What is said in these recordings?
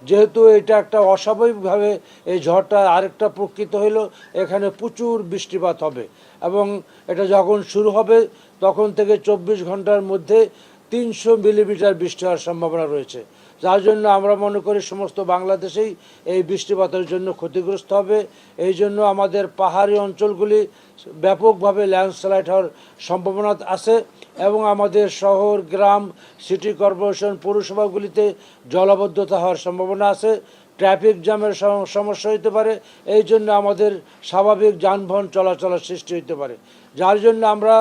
যেহেতু এটা একটা অস্বাভাবিকভাবে এই ঝড়টা আরেকটা প্রকৃত হইলো, এখানে প্রচুর বৃষ্টিপাত হবে এবং এটা যখন শুরু হবে তখন থেকে 24 ঘন্টার মধ্যে 300 মিলিমিটার বৃষ্টি হওয়ার সম্ভাবনা রয়েছে, যার জন্য আমরা মনে করি সমস্ত বাংলাদেশেই এই বৃষ্টিপাতের জন্য ক্ষতিগ্রস্ত হবে। এই জন্য আমাদের পাহাড়ি অঞ্চলগুলি ব্যাপকভাবে ল্যান্ডস্লাইড হওয়ার সম্ভাবনা আছে এবং আমাদের শহর, গ্রাম, সিটি কর্পোরেশন, পৌরসভাগুলিতে জলাবদ্ধতা হওয়ার সম্ভাবনা আছে। ট্রাফিক জ্যামের সমস্যা হতে পারে। এই জন্য আমাদের স্বাভাবিক যানবাহন চলাচলের সৃষ্টি হতে পারে, যার জন্য আমরা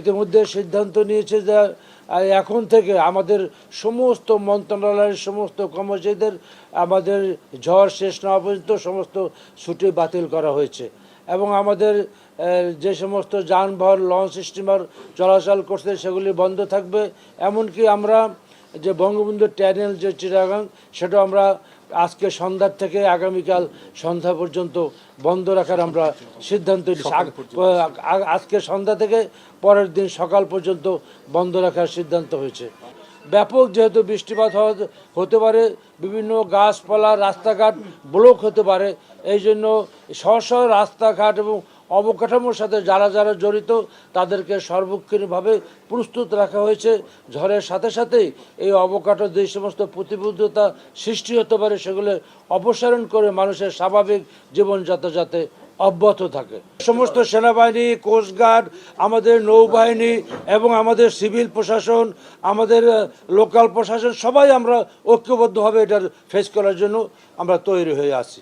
ইতিমধ্যে সিদ্ধান্ত নিয়েছি যে এখন থেকে আমাদের সমস্ত মন্ত্রণালয়ের সমস্ত কর্মচারীদের আমাদের ঝড় শেষ না হওয়া পর্যন্ত সমস্ত ছুটি বাতিল করা হয়েছে এবং আমাদের যে সমস্ত যানবাহন, লঞ্চ, স্টিমার চলাচল করছে সেগুলি বন্ধ থাকবে। এমনকি আমরা যে বঙ্গবন্ধু টানেল যে চিটাগাং, সেটা আমরা আজকে সন্ধ্যার থেকে আগামীকাল সন্ধ্যা পর্যন্ত বন্ধ রাখার আমরা সিদ্ধান্ত নিয়েছি। আজকে সন্ধ্যা থেকে পরের দিন সকাল পর্যন্ত বন্ধ রাখার সিদ্ধান্ত হয়েছে। ব্যাপক যেহেতু বৃষ্টিপাত হতে পারে, বিভিন্ন গাছপালা, রাস্তাঘাট ব্লক হতে পারে, এই জন্য স্ব রাস্তাঘাট এবং অবকাঠামোর সাথে যারা যারা জড়িত তাদেরকে সর্বক্ষণভাবে প্রস্তুত রাখা হয়েছে। ঝড়ের সাথে সাথেই এই অবকাঠামো যে সমস্ত প্রতিবদ্ধতা সৃষ্টি হতে পারে সেগুলো অপসারণ করে মানুষের স্বাভাবিক জীবনযাত্রা যাতে অব্যাহত থাকে। সমস্ত সেনাবাহিনী, কোস্টগার্ড, আমাদের নৌবাহিনী এবং আমাদের সিভিল প্রশাসন, আমাদের লোকাল প্রশাসন সবাই আমরা ঐক্যবদ্ধভাবে এটার ফেস করার জন্য আমরা তৈরি হয়ে আছি।